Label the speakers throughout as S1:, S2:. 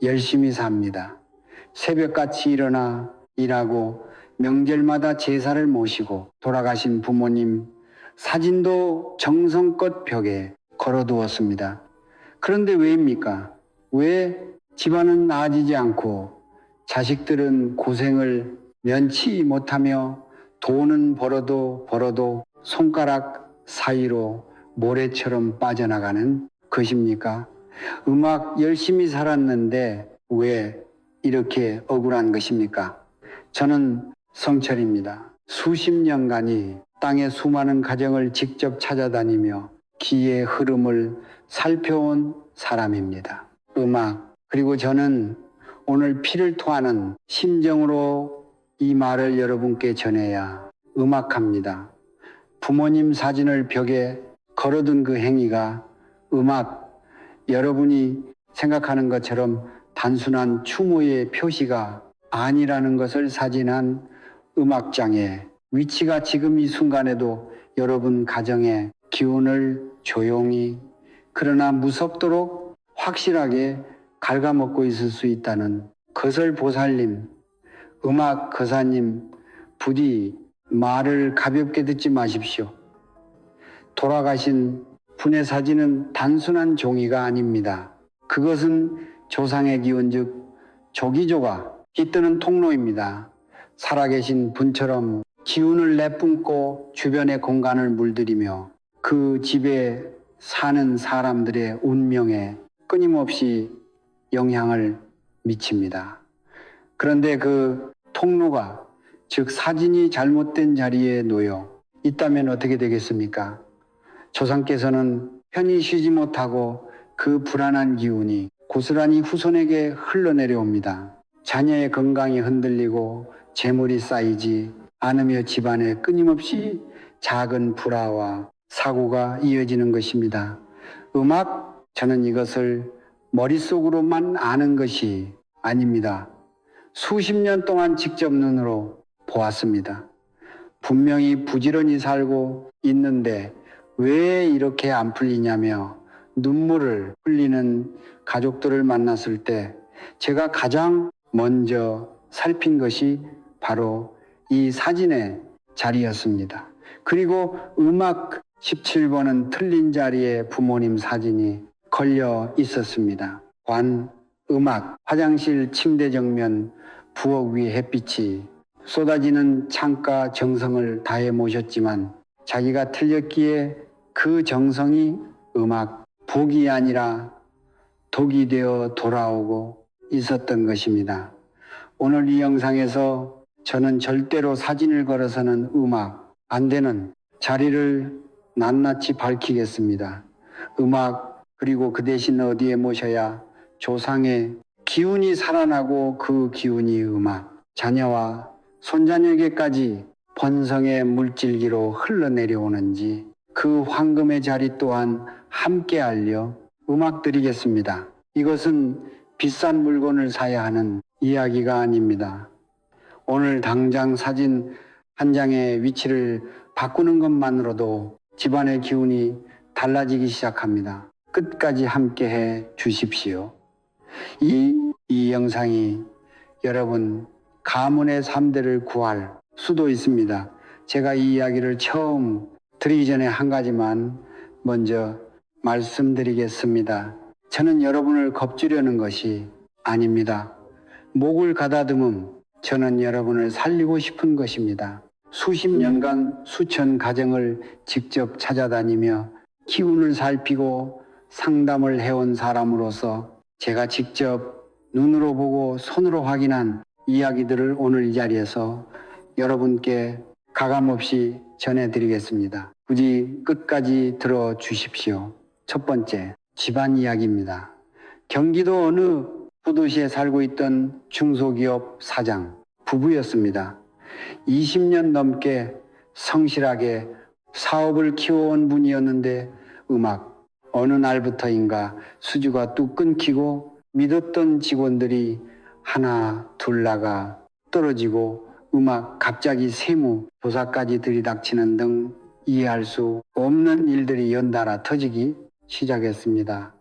S1: 열심히 삽니다. 새벽같이 일어나 일하고 명절마다 제사를 모시고 돌아가신 부모님 사진도 정성껏 벽에 걸어두었습니다. 그런데 왜입니까? 왜 집안은 나아지지 않고 자식들은 고생을 면치 못하며 돈은 벌어도 손가락 사이로 모래처럼 빠져나가는 것입니까? 음악 열심히 살았는데 왜 이렇게 억울한 것입니까? 저는 성철입니다. 수십 년간이 땅의 수많은 가정을 직접 찾아다니며 기의 흐름을 살펴온 사람입니다. 음악, 그리고 저는 오늘 피를 토하는 심정으로 이 말을 여러분께 전해야 음악합니다. 부모님 사진을 벽에 걸어둔 그 행위가 음악, 여러분이 생각하는 것처럼 단순한 추모의 표시가 아니라는 것을 사진한 음악장의 위치가 지금 이 순간에도 여러분 가정의 기운을 조용히 그러나 무섭도록 확실하게 갉아먹고 있을 수 있다는 것을 보살님, 음악 거사님 부디 말을 가볍게 듣지 마십시오. 돌아가신 분의 사진은 단순한 종이가 아닙니다. 그것은 조상의 기운 즉 조기조가 깃드는 통로입니다. 살아계신 분처럼 기운을 내뿜고 주변의 공간을 물들이며 그 집에 사는 사람들의 운명에 끊임없이 영향을 미칩니다. 그런데 그 통로가 즉 사진이 잘못된 자리에 놓여 있다면 어떻게 되겠습니까? 조상께서는 편히 쉬지 못하고 그 불안한 기운이 고스란히 후손에게 흘러내려옵니다. 자녀의 건강이 흔들리고 재물이 쌓이지 않으며 집안에 끊임없이 작은 불화와 사고가 이어지는 것입니다. 음악, 저는 이것을 머릿속으로만 아는 것이 아닙니다. 수십 년 동안 직접 눈으로 보았습니다. 분명히 부지런히 살고 있는데 왜 이렇게 안 풀리냐며 눈물을 흘리는 가족들을 만났을 때 제가 가장 먼저 살핀 것이 바로 이 사진의 자리였습니다. 그리고 음악 17번은 틀린 자리에 부모님 사진이 걸려 있었습니다. 관, 음악, 화장실 침대 정면, 부엌 위 햇빛이 쏟아지는 창가 정성을 다해 모셨지만 자기가 틀렸기에 그 정성이 음악, 복이 아니라 독이 되어 돌아오고 있었던 것입니다. 오늘 이 영상에서 저는 절대로 사진을 걸어서는 음악 안 되는 자리를 낱낱이 밝히겠습니다. 음악 그리고 그 대신 어디에 모셔야 조상의 기운이 살아나고 그 기운이 음악, 자녀와 손자녀에게까지 번성의 물질기로 흘러내려오는지 그 황금의 자리 또한 함께 알려 음악 드리겠습니다. 이것은 비싼 물건을 사야 하는 이야기가 아닙니다. 오늘 당장 사진 한 장의 위치를 바꾸는 것만으로도 집안의 기운이 달라지기 시작합니다. 끝까지 함께 해 주십시오. 이 영상이 여러분 가문의 3대를 구할 수도 있습니다. 제가 이 이야기를 처음 드리기 전에 한 가지만 먼저 말씀드리겠습니다. 저는 여러분을 겁주려는 것이 아닙니다. 목을 가다듬음 저는 여러분을 살리고 싶은 것입니다. 수십 년간 수천 가정을 직접 찾아다니며 기운을 살피고 상담을 해온 사람으로서 제가 직접 눈으로 보고 손으로 확인한 이야기들을 오늘 이 자리에서 여러분께 가감없이 전해드리겠습니다. 부디 끝까지 들어주십시오. 첫 번째, 집안 이야기입니다. 경기도 어느 소도시에 살고 있던 중소기업 사장, 부부였습니다. 20년 넘게 성실하게 사업을 키워온 분이었는데 음악, 어느 날부터인가 수주가 뚝 끊기고 믿었던 직원들이 하나 둘 나가 떨어지고 음악 갑자기 세무, 조사까지 들이닥치는 등 이해할 수 없는 일들이 연달아 터지기 시작했습니다.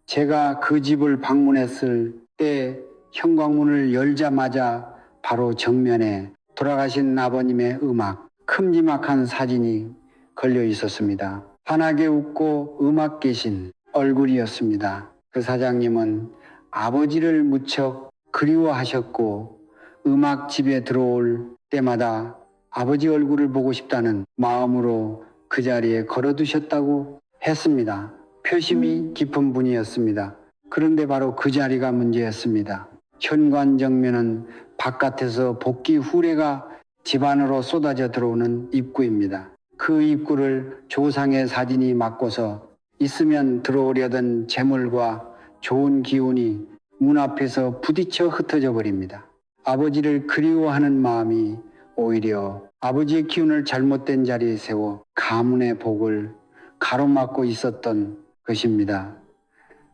S1: 제가 그 집을 방문했을 때 현관문을 열자마자 바로 정면에 돌아가신 아버님의 음악, 큼지막한 사진이 걸려 있었습니다. 환하게 웃고 음악 계신 얼굴이었습니다. 그 사장님은 아버지를 무척 그리워하셨고 음악 집에 들어올 때마다 아버지 얼굴을 보고 싶다는 마음으로 그 자리에 걸어두셨다고 했습니다. 표심이 깊은 분이었습니다. 그런데 바로 그 자리가 문제였습니다. 현관 정면은 바깥에서 복귀 후레가 집 안으로 쏟아져 들어오는 입구입니다. 그 입구를 조상의 사진이 막고서 있으면 들어오려던 재물과 좋은 기운이 문 앞에서 부딪혀 흩어져 버립니다. 아버지를 그리워하는 마음이 오히려 아버지의 기운을 잘못된 자리에 세워 가문의 복을 가로막고 있었던 것입니다.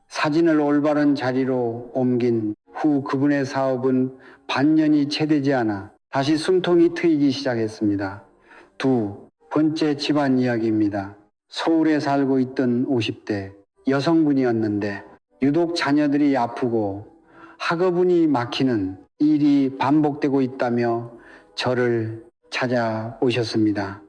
S1: 사진을 올바른 자리로 옮긴 후 그분의 사업은 반년이 채 되지 않아 다시 숨통이 트이기 시작했습니다. 두 번째 집안 이야기입니다. 서울에 살고 있던 50대 여성분이었는데 유독 자녀들이 아프고 학업운이 막히는 일이 반복되고 있다며 저를 찾아오셨습니다.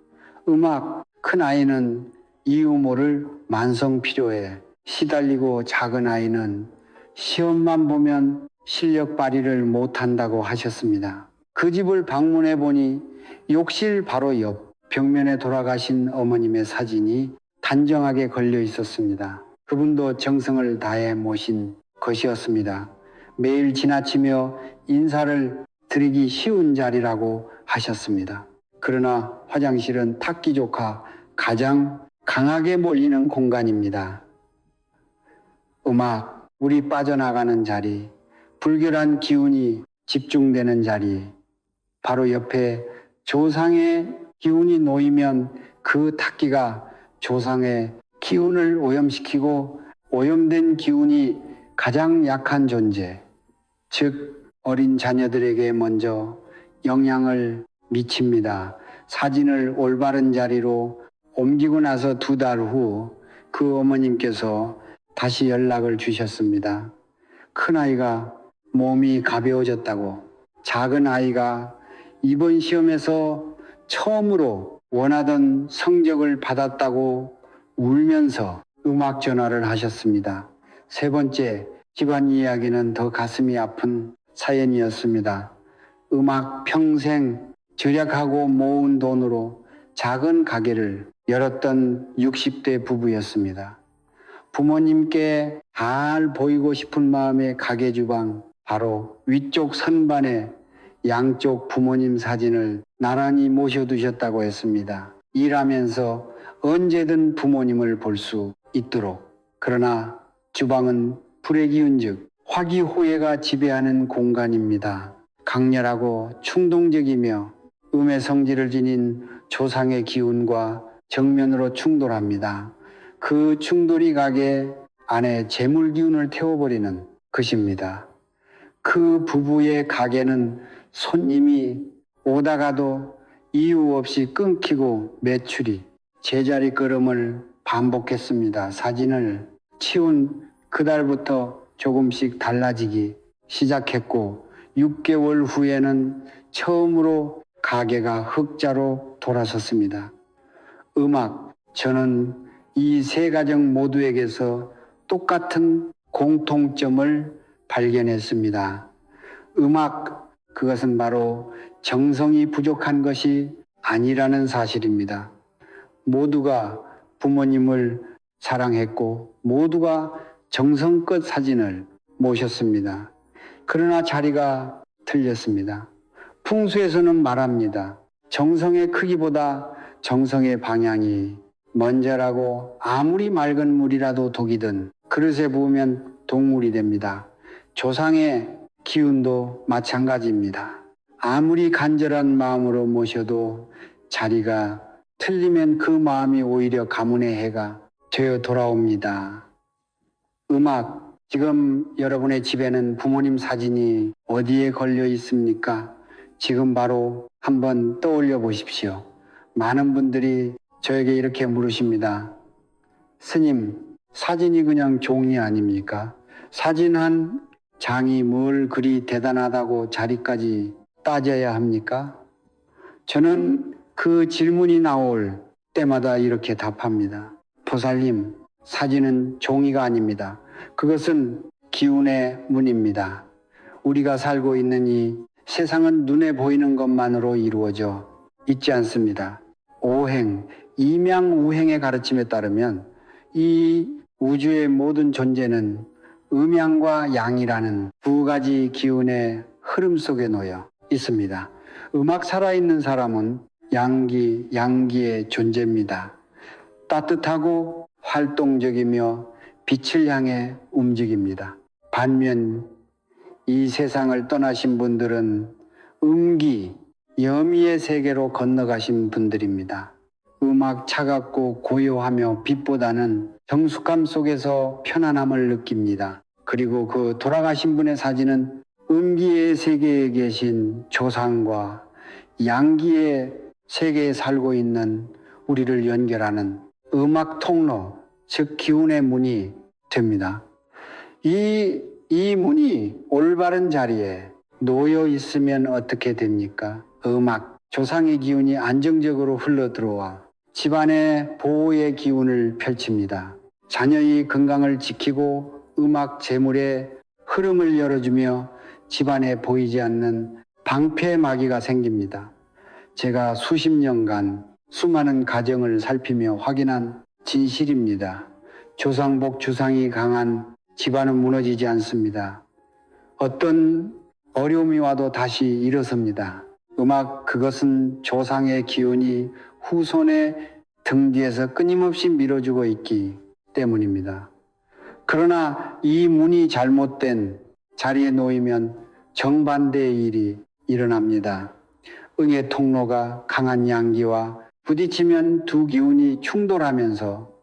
S1: 음악 큰아이는 이유모를 만성필요에 시달리고 작은 아이는 시험만 보면 실력 발휘를 못한다고 하셨습니다. 그 집을 방문해 보니 욕실 바로 옆 벽면에 돌아가신 어머님의 사진이 단정하게 걸려 있었습니다. 그분도 정성을 다해 모신 것이었습니다. 매일 지나치며 인사를 드리기 쉬운 자리라고 하셨습니다. 그러나 화장실은 탁기조카 가장 강하게 몰리는 공간입니다. 음악, 물이 빠져나가는 자리, 불결한 기운이 집중되는 자리, 바로 옆에 조상의 기운이 놓이면 그 탁기가 조상의 기운을 오염시키고 오염된 기운이 가장 약한 존재, 즉 어린 자녀들에게 먼저 영향을 미칩니다. 사진을 올바른 자리로 옮기고 나서 2달 후 그 어머님께서 다시 연락을 주셨습니다. 큰아이가 몸이 가벼워졌다고, 작은 아이가 이번 시험에서 처음으로 원하던 성적을 받았다고 울면서 음악 전화를 하셨습니다. 세 번째 집안 이야기는 더 가슴이 아픈 사연이었습니다. 음악 평생 절약하고 모은 돈으로 작은 가게를 열었던 60대 부부였습니다. 부모님께 잘 보이고 싶은 마음의 가게 주방 바로 위쪽 선반에 양쪽 부모님 사진을 나란히 모셔두셨다고 했습니다. 일하면서 언제든 부모님을 볼 수 있도록. 그러나 주방은 불의 기운 즉 화기호애가 지배하는 공간입니다. 강렬하고 충동적이며 음의 성질을 지닌 조상의 기운과 정면으로 충돌합니다. 그 충돌이 가게 안에 재물 기운을 태워버리는 것입니다. 그 부부의 가게는 손님이 오다가도 이유 없이 끊기고 매출이 제자리 걸음을 반복했습니다. 사진을 치운 그달부터 조금씩 달라지기 시작했고 6개월 후에는 처음으로 가게가 흑자로 돌아섰습니다. 음악, 저는 이 세 가정 모두에게서 똑같은 공통점을 발견했습니다. 음악, 그것은 바로 정성이 부족한 것이 아니라는 사실입니다. 모두가 부모님을 사랑했고 모두가 정성껏 사진을 모셨습니다. 그러나 자리가 틀렸습니다. 풍수에서는 말합니다. 정성의 크기보다 정성의 방향이 먼저라고. 아무리 맑은 물이라도 독이든 그릇에 부으면 독물이 됩니다. 조상의 기운도 마찬가지입니다. 아무리 간절한 마음으로 모셔도 자리가 틀리면 그 마음이 오히려 가문의 해가 되어 돌아옵니다. 음악, 지금 여러분의 집에는 부모님 사진이 어디에 걸려 있습니까? 지금 바로 한번 떠올려 보십시오. 많은 분들이 저에게 이렇게 물으십니다. 스님, 사진이 그냥 종이 아닙니까? 사진 한 장이 뭘 그리 대단하다고 자리까지 따져야 합니까? 저는 그 질문이 나올 때마다 이렇게 답합니다. 보살님, 사진은 종이가 아닙니다. 그것은 기운의 문입니다. 우리가 살고 있는 이 세상은 눈에 보이는 것만으로 이루어져 있지 않습니다. 오행, 이명우행의 가르침에 따르면 이 우주의 모든 존재는 음양과 양이라는 두 가지 기운의 흐름 속에 놓여 있습니다. 음악 살아있는 사람은 양기의 존재입니다. 따뜻하고 활동적이며 빛을 향해 움직입니다. 반면 이 세상을 떠나신 분들은 음기, 여미의 세계로 건너가신 분들입니다. 음악 차갑고 고요하며 빛보다는 정숙함 속에서 편안함을 느낍니다. 그리고 그 돌아가신 분의 사진은 음기의 세계에 계신 조상과 양기의 세계에 살고 있는 우리를 연결하는 음악 통로, 즉 기운의 문이 됩니다. 이 문이 올바른 자리에 놓여 있으면 어떻게 됩니까? 음악, 조상의 기운이 안정적으로 흘러 들어와 집안의 보호의 기운을 펼칩니다. 자녀의 건강을 지키고 음악 재물의 흐름을 열어주며 집안에 보이지 않는 방패막이가 생깁니다. 제가 수십 년간 수많은 가정을 살피며 확인한 진실입니다. 조상복 주상이 강한 집안은 무너지지 않습니다. 어떤 어려움이 와도 다시 일어섭니다. 음악, 그것은 조상의 기운이 후손의 등 뒤에서 끊임없이 밀어주고 있기 때문입니다. 그러나 이 문이 잘못된 자리에 놓이면 정반대의 일이 일어납니다. 응의 통로가 강한 양기와 부딪히면 두 기운이 충돌하면서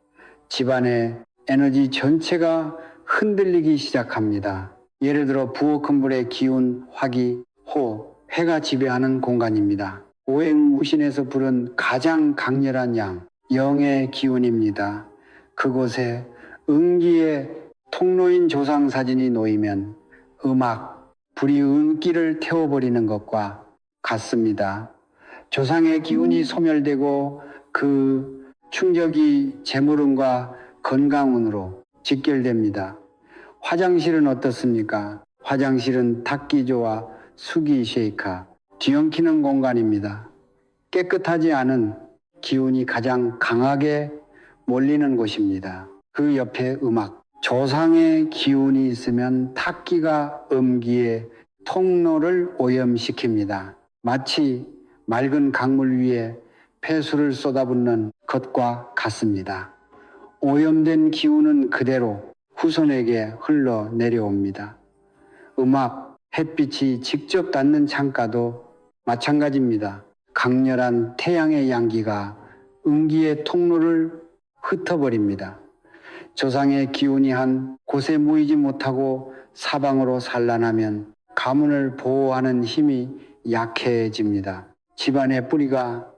S1: 집안의 에너지 전체가 흔들리기 시작합니다. 예를 들어 부엌 건물의 기운, 화기, 호, 해가 지배하는 공간입니다. 오행무신에서 부른 가장 강렬한 양, 영의 기운입니다. 그곳에 음기의 통로인 조상 사진이 놓이면 음악, 불이 음기를 태워버리는 것과 같습니다. 조상의 기운이 소멸되고 그 충격이 재물운과 건강운으로 직결됩니다. 화장실은 어떻습니까? 화장실은 탁기조와 수기 쉐이카, 뒤엉키는 공간입니다. 깨끗하지 않은 기운이 가장 강하게 몰리는 곳입니다. 그 옆에 음악, 조상의 기운이 있으면 탁기가 음기의 통로를 오염시킵니다. 마치 맑은 강물 위에 폐수를 쏟아붓는 것과 같습니다. 오염된 기운은 그대로 후손에게 흘러내려옵니다. 음악, 햇빛이 직접 닿는 창가도 마찬가지입니다. 강렬한 태양의 양기가 음기의 통로를 흩어버립니다. 조상의 기운이 한 곳에 모이지 못하고 사방으로 산란하면 가문을 보호하는 힘이 약해집니다. 집안의 뿌리가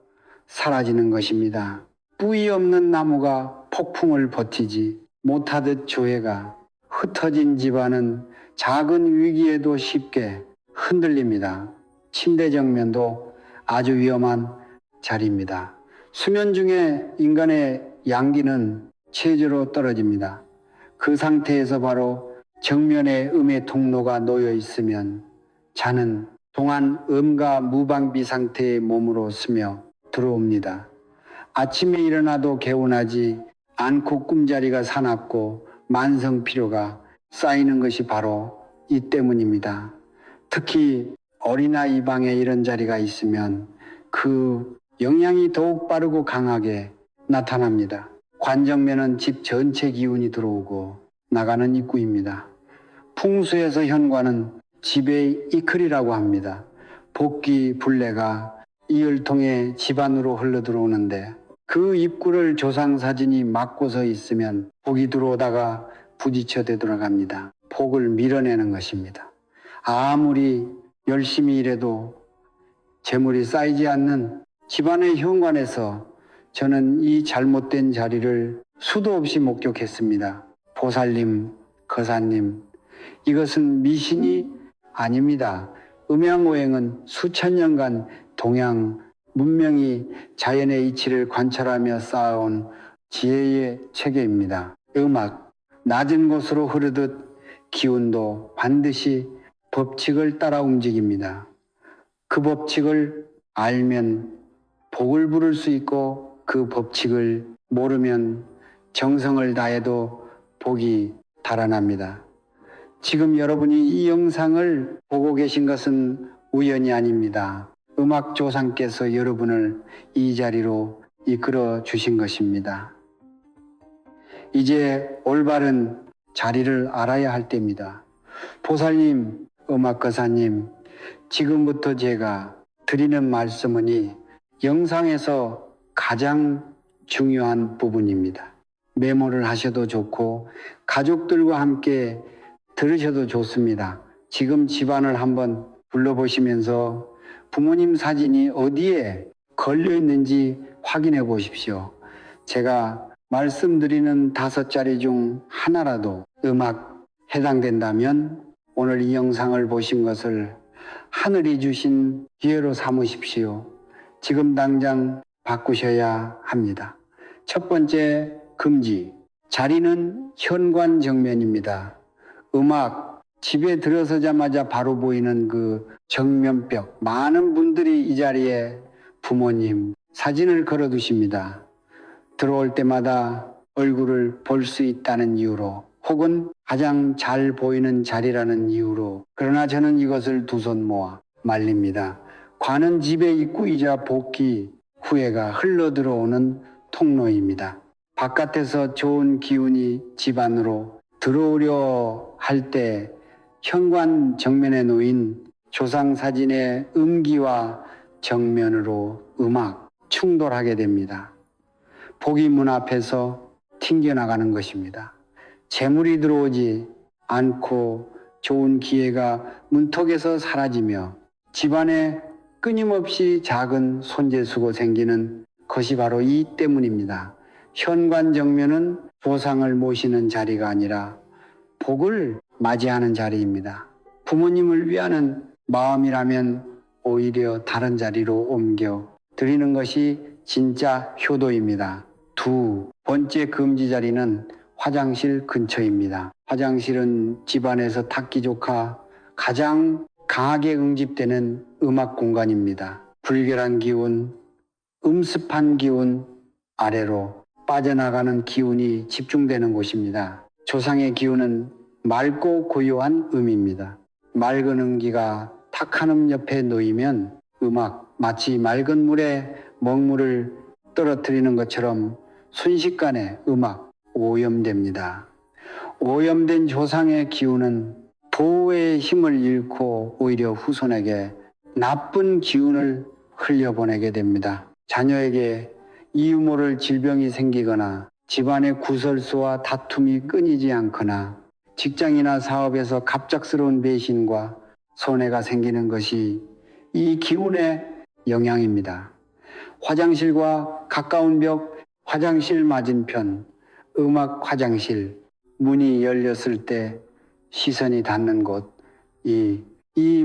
S1: 사라지는 것입니다. 뿌리 없는 나무가 폭풍을 버티지 못하듯 조예가 흩어진 집안은 작은 위기에도 쉽게 흔들립니다. 침대 정면도 아주 위험한 자리입니다. 수면 중에 인간의 양기는 체제로 떨어집니다. 그 상태에서 바로 정면에 음의 통로가 놓여 있으면 자는 동안 음과 무방비 상태의 몸으로 스며 들어옵니다. 아침에 일어나도 개운하지 않고 꿈자리가 사납고 만성피로가 쌓이는 것이 바로 이 때문입니다. 특히 어린아이 방에 이런 자리가 있으면 그 영향이 더욱 빠르고 강하게 나타납니다. 관정면은 집 전체 기운이 들어오고 나가는 입구입니다. 풍수에서 현관은 집의 이클이라고 합니다. 복귀 분래가 이을 통해 집 안으로 흘러들어오는데 그 입구를 조상 사진이 막고서 있으면 복이 들어오다가 부딪혀 되돌아갑니다. 복을 밀어내는 것입니다. 아무리 열심히 일해도 재물이 쌓이지 않는 집안의 현관에서 저는 이 잘못된 자리를 수도 없이 목격했습니다. 보살님, 거사님, 이것은 미신이 아닙니다. 음양오행은 수천 년간 동양 문명이 자연의 이치를 관찰하며 쌓아온 지혜의 체계입니다. 음악, 낮은 곳으로 흐르듯 기운도 반드시 법칙을 따라 움직입니다. 그 법칙을 알면 복을 부를 수 있고 그 법칙을 모르면 정성을 다해도 복이 달아납니다. 지금 여러분이 이 영상을 보고 계신 것은 우연이 아닙니다. 음악 조상께서 여러분을 이 자리로 이끌어 주신 것입니다. 이제 올바른 자리를 알아야 할 때입니다. 보살님, 음악거사님, 지금부터 제가 드리는 말씀은 영상에서 가장 중요한 부분입니다. 메모를 하셔도 좋고 가족들과 함께 들으셔도 좋습니다. 지금 집안을 한번 불러보시면서 부모님 사진이 어디에 걸려 있는지 확인해 보십시오. 제가 말씀드리는 5자리 중 하나라도 음악 해당된다면 오늘 이 영상을 보신 것을 하늘이 주신 기회로 삼으십시오. 지금 당장 바꾸셔야 합니다. 첫 번째 금지. 자리는 현관 정면입니다. 음악, 집에 들어서자마자 바로 보이는 그 정면벽. 많은 분들이 이 자리에 부모님 사진을 걸어 두십니다. 들어올 때마다 얼굴을 볼 수 있다는 이유로 혹은 가장 잘 보이는 자리라는 이유로. 그러나 저는 이것을 두 손 모아 말립니다. 관은 집의 입구이자 복귀 후회가 흘러 들어오는 통로입니다. 바깥에서 좋은 기운이 집 안으로 들어오려 할 때 현관 정면에 놓인 조상 사진의 음기와 정면으로 음악 충돌하게 됩니다. 복이 문 앞에서 튕겨나가는 것입니다. 재물이 들어오지 않고 좋은 기회가 문턱에서 사라지며 집안에 끊임없이 작은 손재수고 생기는 것이 바로 이 때문입니다. 현관 정면은 조상을 모시는 자리가 아니라 복을 맞이하는 자리입니다. 부모님을 위하는 마음이라면 오히려 다른 자리로 옮겨 드리는 것이 진짜 효도입니다. 두 번째 금지 자리는 화장실 근처입니다. 화장실은 집안에서 닦기 좋아 가장 강하게 응집되는 음악 공간입니다. 불결한 기운, 음습한 기운 아래로 빠져나가는 기운이 집중되는 곳입니다. 조상의 기운은 맑고 고요한 음입니다. 맑은 음기가 탁한 음 옆에 놓이면 음악, 마치 맑은 물에 먹물을 떨어뜨리는 것처럼 순식간에 음악 오염됩니다. 오염된 조상의 기운은 보호의 힘을 잃고 오히려 후손에게 나쁜 기운을 흘려보내게 됩니다. 자녀에게 이유 모를 질병이 생기거나 집안의 구설수와 다툼이 끊이지 않거나 직장이나 사업에서 갑작스러운 배신과 손해가 생기는 것이 이 기운의 영향입니다. 화장실과 가까운 벽, 화장실 맞은편, 음악 화장실, 문이 열렸을 때 시선이 닿는 곳, 이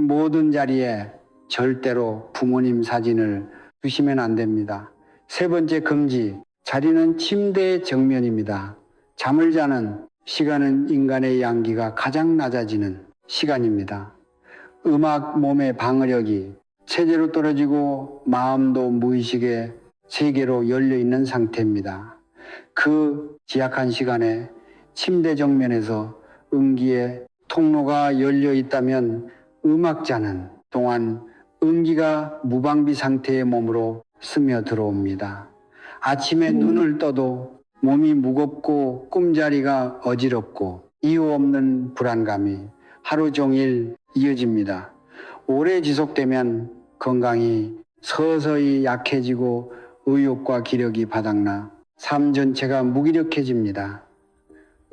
S1: 모든 자리에 절대로 부모님 사진을 두시면 안 됩니다. 세 번째 금지, 자리는 침대 정면입니다. 잠을 자는 시간은 인간의 양기가 가장 낮아지는 시간입니다. 음악 몸의 방어력이 체제로 떨어지고 마음도 무의식의 세계로 열려 있는 상태입니다. 그 지약한 시간에 침대 정면에서 음기의 통로가 열려 있다면 음악자는 동안 음기가 무방비 상태의 몸으로 스며들어옵니다. 아침에 눈을 떠도 몸이 무겁고 꿈자리가 어지럽고 이유 없는 불안감이 하루 종일 이어집니다. 오래 지속되면 건강이 서서히 약해지고 의욕과 기력이 바닥나 삶 전체가 무기력해집니다.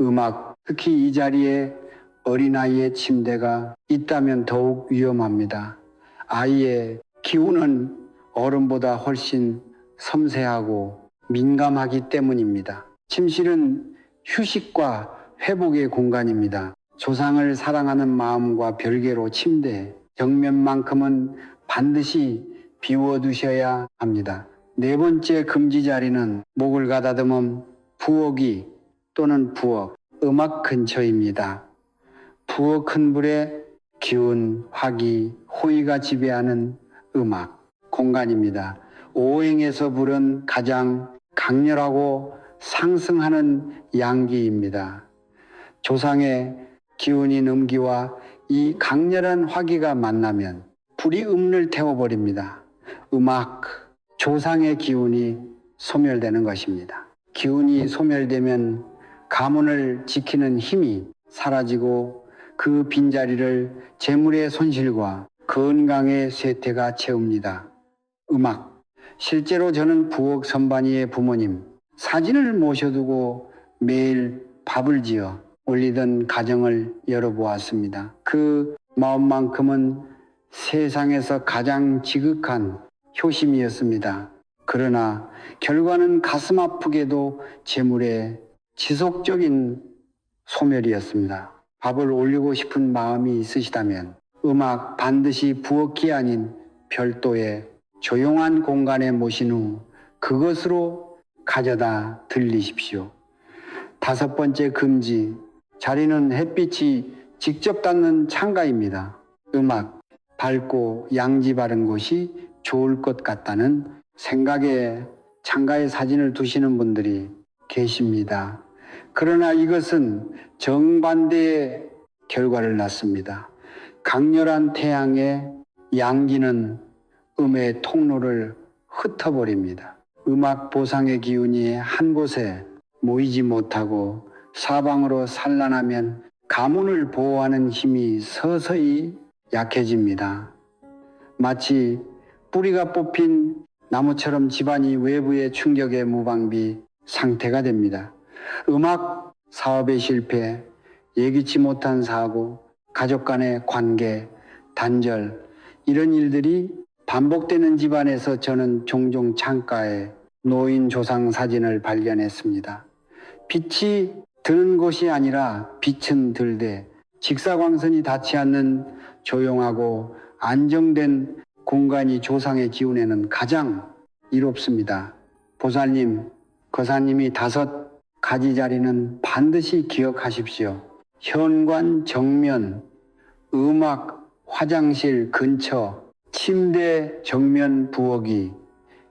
S1: 음악, 특히 이 자리에 어린아이의 침대가 있다면 더욱 위험합니다. 아이의 기운은 어른보다 훨씬 섬세하고 민감하기 때문입니다. 침실은 휴식과 회복의 공간입니다. 조상을 사랑하는 마음과 별개로 침대, 정면만큼은 반드시 비워두셔야 합니다. 네 번째 금지 자리는 목을 가다듬은 부엌이 또는 부엌, 음악 근처입니다. 부엌 큰 불에 기운, 화기, 호의가 지배하는 음악 공간입니다. 오행에서 불은 가장 강렬하고 상승하는 양기입니다. 조상의 기운인 음기와 이 강렬한 화기가 만나면 불이 음을 태워버립니다. 음악, 조상의 기운이 소멸되는 것입니다. 기운이 소멸되면 가문을 지키는 힘이 사라지고 그 빈자리를 재물의 손실과 건강의 쇠퇴가 채웁니다. 음악. 실제로 저는 부엌 선반위의 부모님 사진을 모셔두고 매일 밥을 지어 올리던 가정을 열어보았습니다. 그 마음만큼은 세상에서 가장 지극한 효심이었습니다. 그러나 결과는 가슴 아프게도 재물의 지속적인 소멸이었습니다. 밥을 올리고 싶은 마음이 있으시다면 음악 반드시 부엌이 아닌 별도의 조용한 공간에 모신 후 그것으로 가져다 들리십시오. 다섯 번째 금지, 자리는 햇빛이 직접 닿는 창가입니다. 음악, 밝고 양지 바른 곳이 좋을 것 같다는 생각에 창가에 사진을 두시는 분들이 계십니다. 그러나 이것은 정반대의 결과를 낳습니다. 강렬한 태양의 양기는 음의 통로를 흩어버립니다. 음악 보상의 기운이 한 곳에 모이지 못하고 사방으로 산란하면 가문을 보호하는 힘이 서서히 약해집니다. 마치 뿌리가 뽑힌 나무처럼 집안이 외부의 충격에 무방비 상태가 됩니다. 음악 사업의 실패, 예기치 못한 사고, 가족 간의 관계, 단절, 이런 일들이 반복되는 집안에서 저는 종종 창가에 노인 조상 사진을 발견했습니다. 빛이 드는 곳이 아니라 빛은 들되 직사광선이 닿지 않는 조용하고 안정된 공간이 조상의 기운에는 가장 이롭습니다. 보살님, 거사님이 다섯 가지 자리는 반드시 기억하십시오. 현관 정면, 음악, 화장실 근처, 침대 정면 부엌이,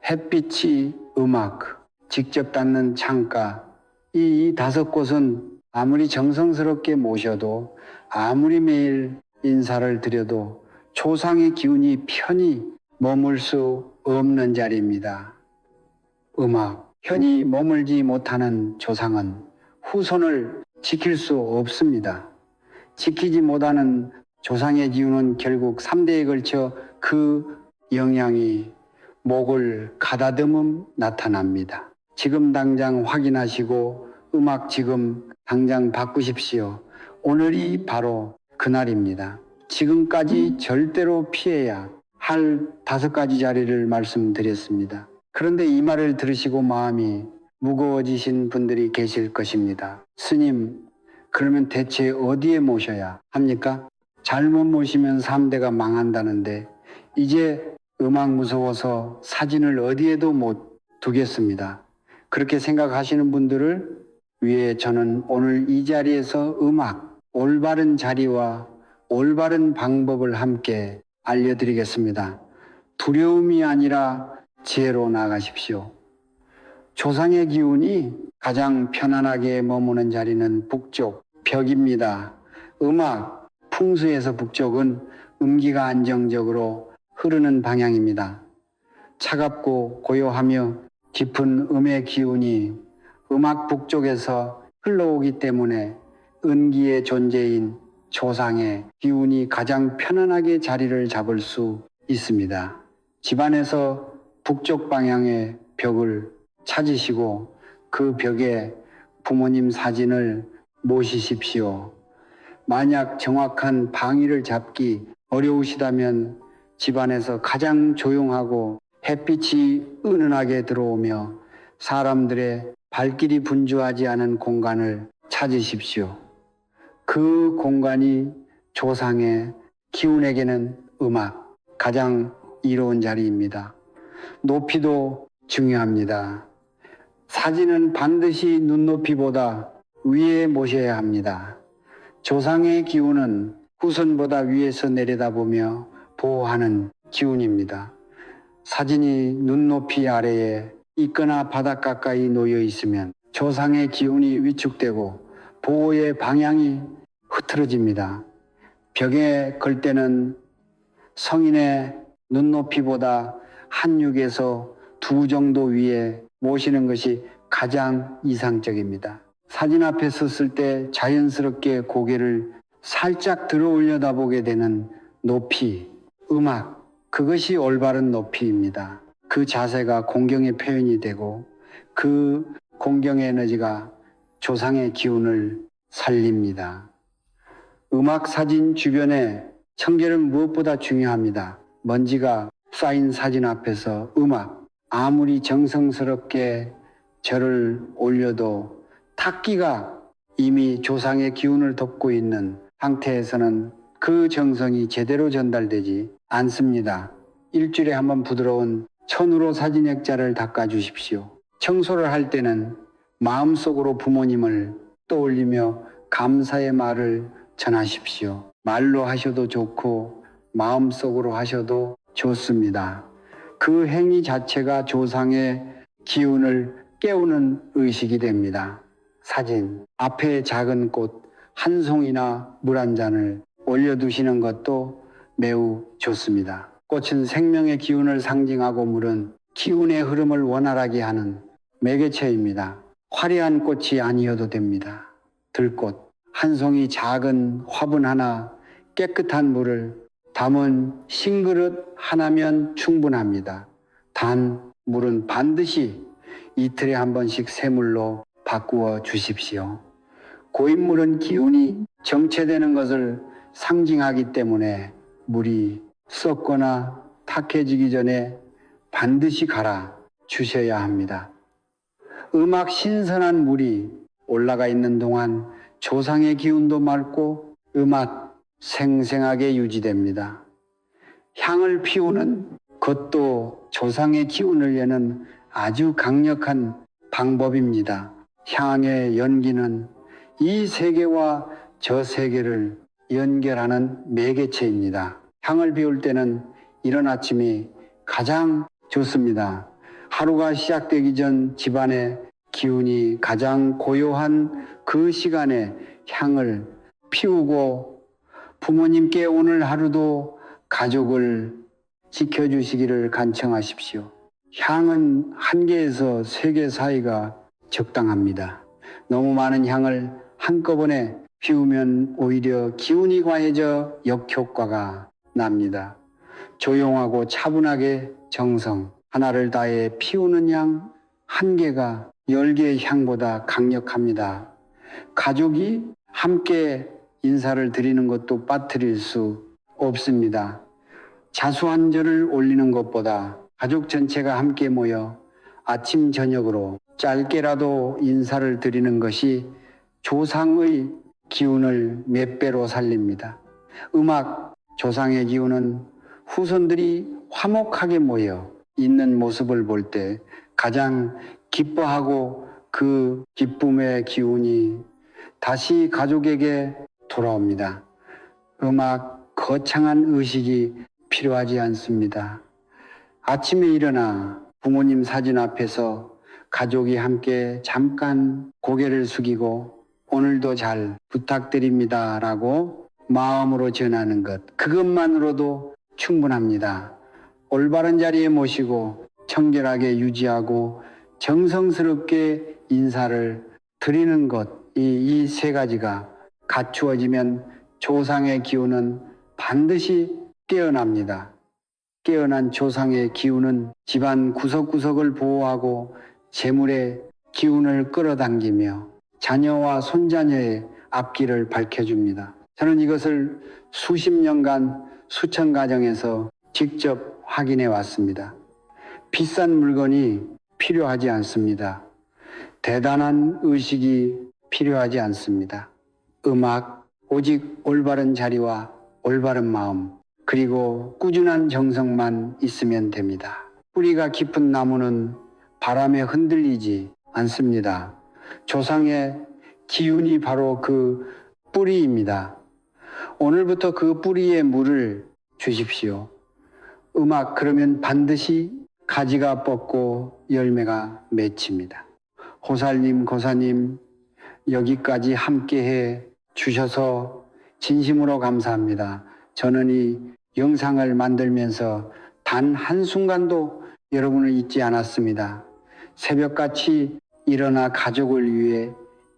S1: 햇빛이 음악, 직접 닿는 창가, 이 다섯 곳은 아무리 정성스럽게 모셔도 아무리 매일 인사를 드려도 조상의 기운이 편히 머물 수 없는 자리입니다. 음악, 편히 머물지 못하는 조상은 후손을 지킬 수 없습니다. 지키지 못하는 조상의 기운은 결국 3대에 걸쳐 그 영향이 목을 가다듬음 나타납니다. 지금 당장 확인하시고 음악 지금 당장 바꾸십시오. 오늘이 바로 그날입니다. 지금까지 절대로 피해야 할 다섯 가지 자리를 말씀드렸습니다. 그런데 이 말을 들으시고 마음이 무거워지신 분들이 계실 것입니다. 스님, 그러면 대체 어디에 모셔야 합니까? 잘못 모시면 3대가 망한다는데 이제 음악 무서워서 사진을 어디에도 못 두겠습니다. 그렇게 생각하시는 분들을 위해 저는 오늘 이 자리에서 음악, 올바른 자리와 올바른 방법을 함께 알려드리겠습니다. 두려움이 아니라 지혜로 나가십시오. 조상의 기운이 가장 편안하게 머무는 자리는 북쪽 벽입니다. 음악, 풍수에서 북쪽은 음기가 안정적으로 흐르는 방향입니다. 차갑고 고요하며 깊은 음의 기운이 음악 북쪽에서 흘러오기 때문에 은기의 존재인 조상의 기운이 가장 편안하게 자리를 잡을 수 있습니다. 집안에서 북쪽 방향의 벽을 찾으시고 그 벽에 부모님 사진을 모시십시오. 만약 정확한 방위를 잡기 어려우시다면 집안에서 가장 조용하고 햇빛이 은은하게 들어오며 사람들의 발길이 분주하지 않은 공간을 찾으십시오. 그 공간이 조상의 기운에게는 음악, 가장 이로운 자리입니다. 높이도 중요합니다. 사진은 반드시 눈높이보다 위에 모셔야 합니다. 조상의 기운은 후손보다 위에서 내려다보며 보호하는 기운입니다. 사진이 눈높이 아래에 있거나 바닥 가까이 놓여 있으면 조상의 기운이 위축되고 보호의 방향이 흐트러집니다. 벽에 걸 때는 성인의 눈높이보다 한 6에서 2 정도 위에 모시는 것이 가장 이상적입니다. 사진 앞에 섰을 때 자연스럽게 고개를 살짝 들어 올려다보게 되는 높이, 음악, 그것이 올바른 높이입니다. 그 자세가 공경의 표현이 되고 그 공경의 에너지가 조상의 기운을 살립니다. 음악 사진 주변에 청결은 무엇보다 중요합니다. 먼지가 쌓인 사진 앞에서 음악, 아무리 정성스럽게 절을 올려도 탁기가 이미 조상의 기운을 덮고 있는 상태에서는 그 정성이 제대로 전달되지 않습니다. 일주일에 한 번 부드러운 천으로 사진 액자를 닦아주십시오. 청소를 할 때는 마음속으로 부모님을 떠올리며 감사의 말을 전하십시오. 말로 하셔도 좋고 마음속으로 하셔도 좋습니다. 그 행위 자체가 조상의 기운을 깨우는 의식이 됩니다. 사진, 앞에 작은 꽃 한 송이나 물 한 잔을 올려두시는 것도 매우 좋습니다. 꽃은 생명의 기운을 상징하고 물은 기운의 흐름을 원활하게 하는 매개체입니다. 화려한 꽃이 아니어도 됩니다. 들꽃, 한 송이 작은 화분 하나, 깨끗한 물을 담은 싱그릇 하나면 충분합니다. 단 물은 반드시 이틀에 한 번씩 새물로 바꾸어 주십시오. 고인물은 기운이 정체되는 것을 상징하기 때문에 물이 썩거나 탁해지기 전에 반드시 갈아 주셔야 합니다. 음악 신선한 물이 올라가 있는 동안 조상의 기운도 맑고 음악 생생하게 유지됩니다. 향을 피우는 것도 조상의 기운을 여는 아주 강력한 방법입니다. 향의 연기는 이 세계와 저 세계를 연결하는 매개체입니다. 향을 피울 때는 이른 아침이 가장 좋습니다. 하루가 시작되기 전 집안의 기운이 가장 고요한 그 시간에 향을 피우고 부모님께 오늘 하루도 가족을 지켜주시기를 간청하십시오. 향은 1개에서 3개 사이가 적당합니다. 너무 많은 향을 한꺼번에 피우면 오히려 기운이 과해져 역효과가 납니다. 조용하고 차분하게 정성 하나를 다해 피우는 향 1개가 10개의 향보다 강력합니다. 가족이 함께 인사를 드리는 것도 빠뜨릴 수 없습니다. 자수한절을 올리는 것보다 가족 전체가 함께 모여 아침 저녁으로 짧게라도 인사를 드리는 것이 조상의 기운을 몇 배로 살립니다. 음악, 조상의 기운은 후손들이 화목하게 모여 있는 모습을 볼 때 가장 기뻐하고 그 기쁨의 기운이 다시 가족에게 돌아옵니다. 음악, 거창한 의식이 필요하지 않습니다. 아침에 일어나 부모님 사진 앞에서 가족이 함께 잠깐 고개를 숙이고 오늘도 잘 부탁드립니다 라고 마음으로 전하는 것, 그것만으로도 충분합니다. 올바른 자리에 모시고 청결하게 유지하고 정성스럽게 인사를 드리는 것, 이 3가지가 갖추어지면 조상의 기운은 반드시 깨어납니다. 깨어난 조상의 기운은 집안 구석구석을 보호하고 재물의 기운을 끌어당기며 자녀와 손자녀의 앞길을 밝혀줍니다. 저는 이것을 수십 년간 수천 가정에서 직접 확인해 왔습니다. 비싼 물건이 필요하지 않습니다. 대단한 의식이 필요하지 않습니다. 음악, 오직 올바른 자리와 올바른 마음, 그리고 꾸준한 정성만 있으면 됩니다. 뿌리가 깊은 나무는 바람에 흔들리지 않습니다. 조상의 기운이 바로 그 뿌리입니다. 오늘부터 그 뿌리에 물을 주십시오. 음악 그러면 반드시 가지가 뻗고 열매가 맺힙니다. 호살님, 고사님, 여기까지 함께해 주셔서 진심으로 감사합니다. 저는 이 영상을 만들면서 단 한순간도 여러분을 잊지 않았습니다. 새벽같이 일어나 가족을 위해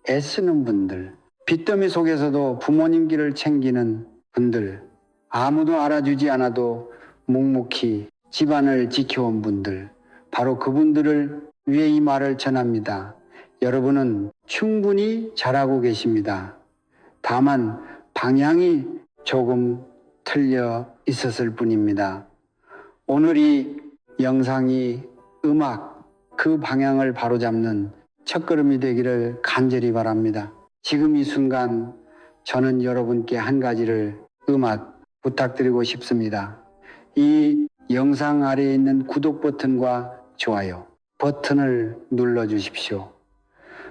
S1: 애쓰는 분들, 빚더미 속에서도 부모님 길을 챙기는 분들, 아무도 알아주지 않아도 묵묵히 집안을 지켜온 분들, 바로 그분들을 위해 이 말을 전합니다. 여러분은 충분히 잘하고 계십니다. 다만 방향이 조금 틀려 있었을 뿐입니다. 오늘 이 영상이 음악 그 방향을 바로잡는 첫걸음이 되기를 간절히 바랍니다. 지금 이 순간 저는 여러분께 한 가지를 음악 부탁드리고 싶습니다. 이 영상 아래에 있는 구독 버튼과 좋아요 버튼을 눌러 주십시오.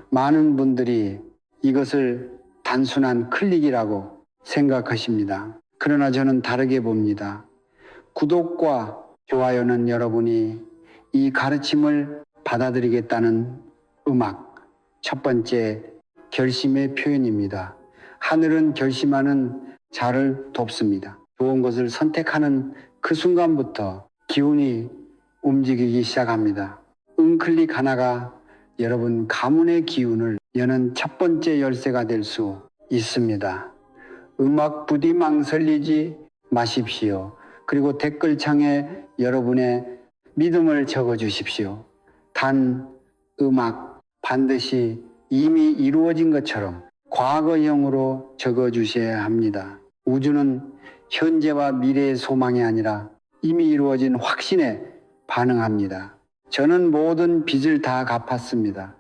S1: 많은 분들이 이것을 단순한 클릭이라고 생각하십니다. 그러나 저는 다르게 봅니다. 구독과 좋아요는 여러분이 이 가르침을 받아들이겠다는 음악, 첫 번째 결심의 표현입니다. 하늘은 결심하는 자를 돕습니다. 좋은 것을 선택하는 그 순간부터 기운이 움직이기 시작합니다. 클릭 하나가 여러분 가문의 기운을 여는 첫 번째 열쇠가 될 수 있습니다. 음악 부디 망설이지 마십시오. 그리고 댓글창에 여러분의 믿음을 적어 주십시오. 단 음악 반드시 이미 이루어진 것처럼 과거형으로 적어 주셔야 합니다. 우주는 현재와 미래의 소망이 아니라 이미 이루어진 확신에 반응합니다. 저는 모든 빚을 다 갚았습니다.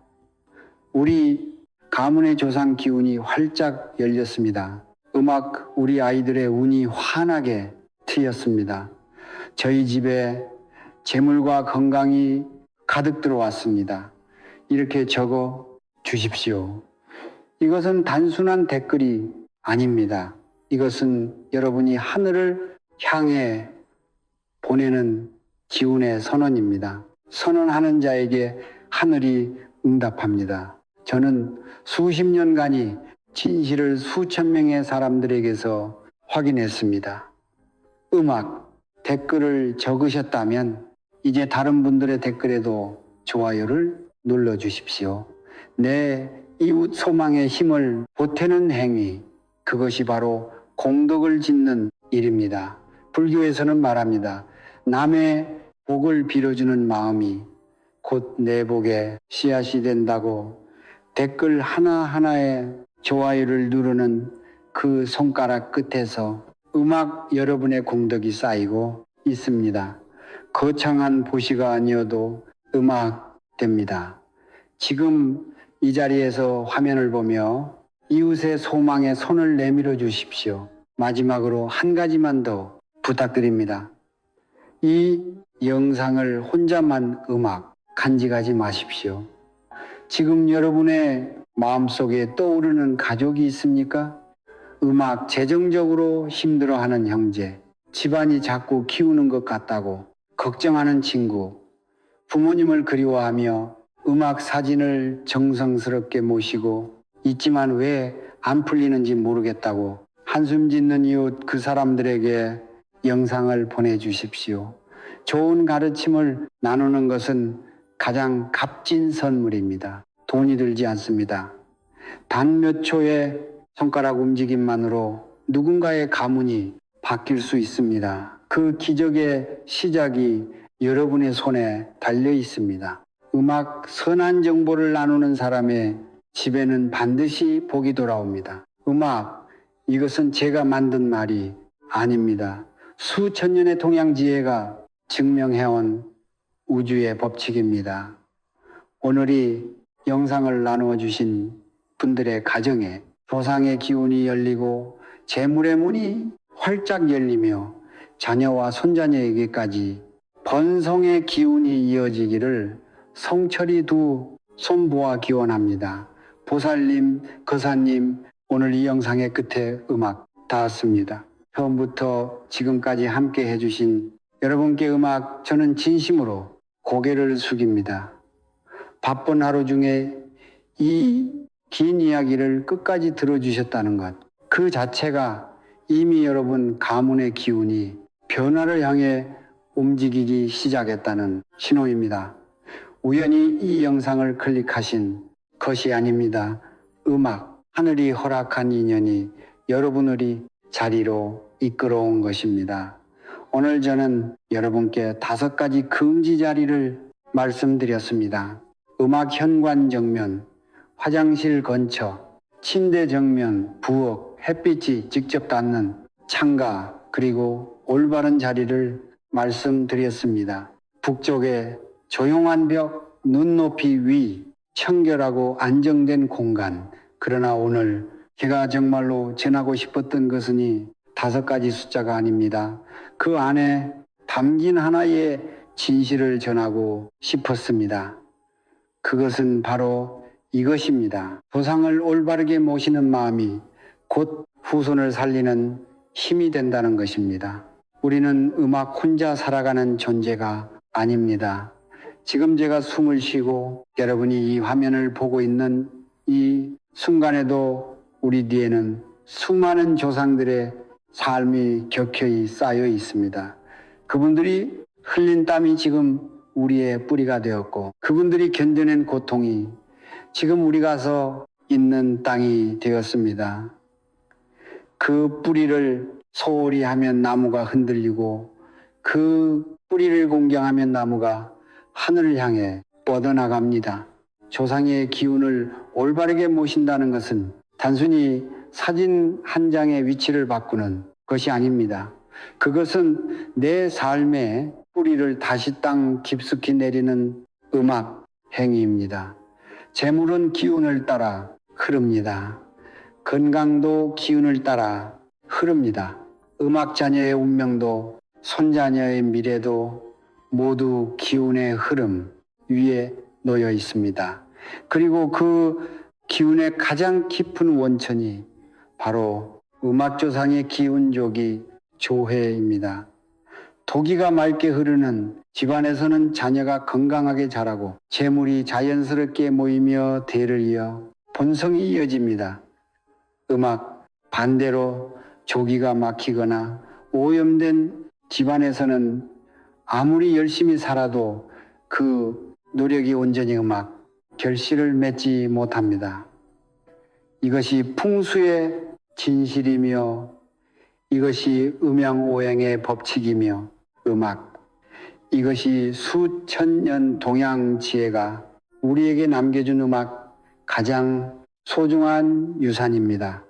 S1: 우리 가문의 조상 기운이 활짝 열렸습니다. 음악 우리 아이들의 운이 환하게 트였습니다. 저희 집에 재물과 건강이 가득 들어왔습니다. 이렇게 적어 주십시오. 이것은 단순한 댓글이 아닙니다. 이것은 여러분이 하늘을 향해 보내는 기운의 선언입니다. 선언하는 자에게 하늘이 응답합니다. 저는 수십 년간이 진실을 수천 명의 사람들에게서 확인했습니다. 음악, 댓글을 적으셨다면 이제 다른 분들의 댓글에도 좋아요를 눌러주십시오. 내 이웃 소망의 힘을 보태는 행위, 그것이 바로 공덕을 짓는 일입니다. 불교에서는 말합니다. 남의 복을 빌어주는 마음이 곧 내 복의 씨앗이 된다고. 댓글 하나하나에 좋아요를 누르는 그 손가락 끝에서 음악 여러분의 공덕이 쌓이고 있습니다. 거창한 보시가 아니어도 음악 됩니다. 지금 이 자리에서 화면을 보며 이웃의 소망에 손을 내밀어 주십시오. 마지막으로 한 가지만 더 부탁드립니다. 이 영상을 혼자만 음악 간직하지 마십시오. 지금 여러분의 마음속에 떠오르는 가족이 있습니까? 음악 재정적으로 힘들어하는 형제, 집안이 자꾸 키우는 것 같다고 걱정하는 친구, 부모님을 그리워하며 음악 사진을 정성스럽게 모시고 있지만 왜 안 풀리는지 모르겠다고 한숨 짓는 이웃, 그 사람들에게 영상을 보내주십시오. 좋은 가르침을 나누는 것은 가장 값진 선물입니다. 돈이 들지 않습니다. 단 몇 초의 손가락 움직임만으로 누군가의 가문이 바뀔 수 있습니다. 그 기적의 시작이 여러분의 손에 달려 있습니다. 음악 선한 정보를 나누는 사람의 집에는 반드시 복이 돌아옵니다. 음악, 이것은 제가 만든 말이 아닙니다. 수천 년의 동양지혜가 증명해온 우주의 법칙입니다. 오늘 이 영상을 나누어 주신 분들의 가정에 조상의 기운이 열리고 재물의 문이 활짝 열리며 자녀와 손자녀에게까지 번성의 기운이 이어지기를 성철이 두 손보아 기원합니다. 보살님, 거사님, 오늘 이 영상의 끝에 음악 닿았습니다. 처음부터 지금까지 함께 해주신 여러분께 음악 저는 진심으로 고개를 숙입니다. 바쁜 하루 중에 이 긴 이야기를 끝까지 들어주셨다는 것, 그 자체가 이미 여러분 가문의 기운이 변화를 향해 움직이기 시작했다는 신호입니다. 우연히 이 영상을 클릭하신 것이 아닙니다. 음악, 하늘이 허락한 인연이 여러분을 자리로 이끌어온 것입니다. 오늘 저는 여러분께 5가지 금지 자리를 말씀드렸습니다. 음악 현관 정면, 화장실 근처, 침대 정면, 부엌, 햇빛이 직접 닿는 창가, 그리고 올바른 자리를 말씀드렸습니다. 북쪽에 조용한 벽, 눈높이 위, 청결하고 안정된 공간. 그러나 오늘 제가 정말로 전하고 싶었던 것은 5가지 숫자가 아닙니다. 그 안에 담긴 하나의 진실을 전하고 싶었습니다. 그것은 바로 이것입니다. 조상을 올바르게 모시는 마음이 곧 후손을 살리는 힘이 된다는 것입니다. 우리는 음악 혼자 살아가는 존재가 아닙니다. 지금 제가 숨을 쉬고 여러분이 이 화면을 보고 있는 이 순간에도 우리 뒤에는 수많은 조상들의 삶이 격혀이 쌓여 있습니다. 그분들이 흘린 땀이 지금 우리의 뿌리가 되었고, 그분들이 견뎌낸 고통이 지금 우리가 서 있는 땅이 되었습니다. 그 뿌리를 소홀히 하면 나무가 흔들리고, 그 뿌리를 공경하면 나무가 하늘을 향해 뻗어나갑니다. 조상의 기운을 올바르게 모신다는 것은 단순히 사진 한 장의 위치를 바꾸는 것이 아닙니다. 그것은 내 삶의 뿌리를 다시 땅 깊숙이 내리는 음악 행위입니다. 재물은 기운을 따라 흐릅니다. 건강도 기운을 따라 흐릅니다. 음악 자녀의 운명도 손자녀의 미래도 모두 기운의 흐름 위에 놓여 있습니다. 그리고 그 기운의 가장 깊은 원천이 바로 음악조상의 기운족이 조회입니다. 도기가 맑게 흐르는 집안에서는 자녀가 건강하게 자라고 재물이 자연스럽게 모이며 대를 이어 본성이 이어집니다. 음악 반대로 조기가 막히거나 오염된 집안에서는 아무리 열심히 살아도 그 노력이 온전히 음악 결실을 맺지 못합니다. 이것이 풍수의 진실이며 이것이 음양오행의 법칙이며 음악, 이것이 수천 년 동양 지혜가 우리에게 남겨준 음악 가장 소중한 유산입니다.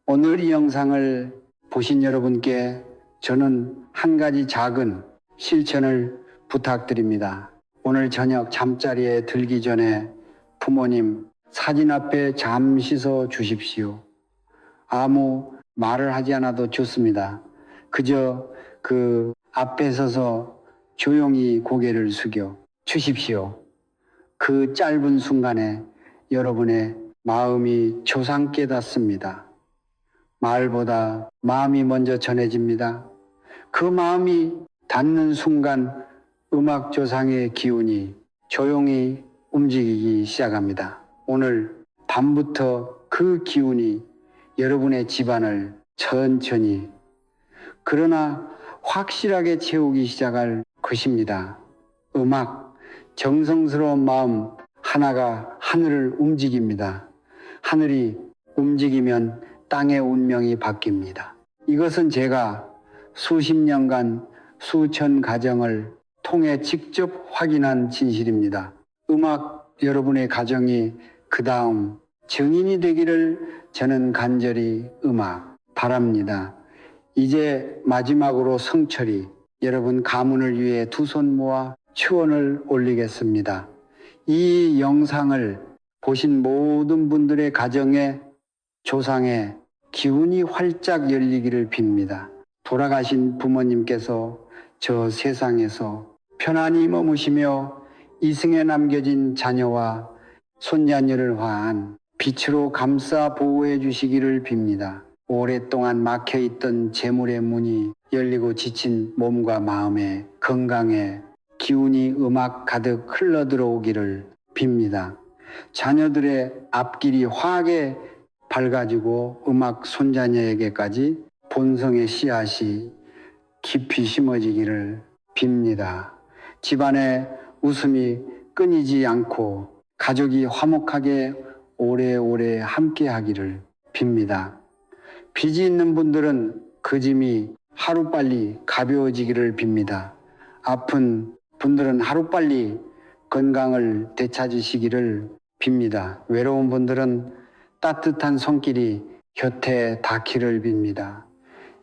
S1: 오늘 이 영상을 보신 여러분께 저는 한 가지 작은 실천을 부탁드립니다. 오늘 저녁 잠자리에 들기 전에 부모님 사진 앞에 잠시 서 주십시오. 아무 말을 하지 않아도 좋습니다. 그저 그 앞에 서서 조용히 고개를 숙여 주십시오. 그 짧은 순간에 여러분의 마음이 조상께 닿습니다. 말보다 마음이 먼저 전해집니다. 그 마음이 닿는 순간 음악 조상의 기운이 조용히 움직이기 시작합니다. 오늘 밤부터 그 기운이 여러분의 집안을 천천히 그러나 확실하게 채우기 시작할 것입니다. 음악, 정성스러운 마음 하나가 하늘을 움직입니다. 하늘이 움직이면 땅의 운명이 바뀝니다. 이것은 제가 수십 년간 수천 가정을 통해 직접 확인한 진실입니다. 음악 여러분의 가정이 그 다음 증인이 되기를 저는 간절히 바랍니다. 이제 마지막으로 성철이 여러분 가문을 위해 두 손 모아 축원을 올리겠습니다. 이 영상을 보신 모든 분들의 가정에 조상의 기운이 활짝 열리기를 빕니다. 돌아가신 부모님께서 저 세상에서 편안히 머무시며 이승에 남겨진 자녀와 손자녀를 화한 빛으로 감싸 보호해 주시기를 빕니다. 오랫동안 막혀있던 재물의 문이 열리고 지친 몸과 마음에 건강에 기운이 음악 가득 흘러들어오기를 빕니다. 자녀들의 앞길이 환하게 밝아지고 음악 손자녀에게까지 본성의 씨앗이 깊이 심어지기를 빕니다. 집안에 웃음이 끊이지 않고 가족이 화목하게 오래오래 함께하기를 빕니다. 빚이 있는 분들은 그 짐이 하루빨리 가벼워지기를 빕니다. 아픈 분들은 하루빨리 건강을 되찾으시기를 빕니다. 외로운 분들은 따뜻한 손길이 곁에 닿기를 빕니다.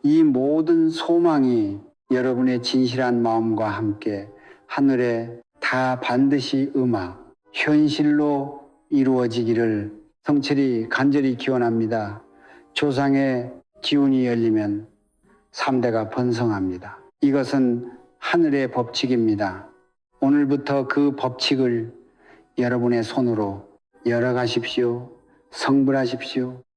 S1: 이 모든 소망이 여러분의 진실한 마음과 함께 하늘에 다 반드시 현실로 이루어지기를 성철이 간절히 기원합니다. 조상의 기운이 열리면 3대가 번성합니다. 이것은 하늘의 법칙입니다. 오늘부터 그 법칙을 여러분의 손으로 열어가십시오. 성불하십시오.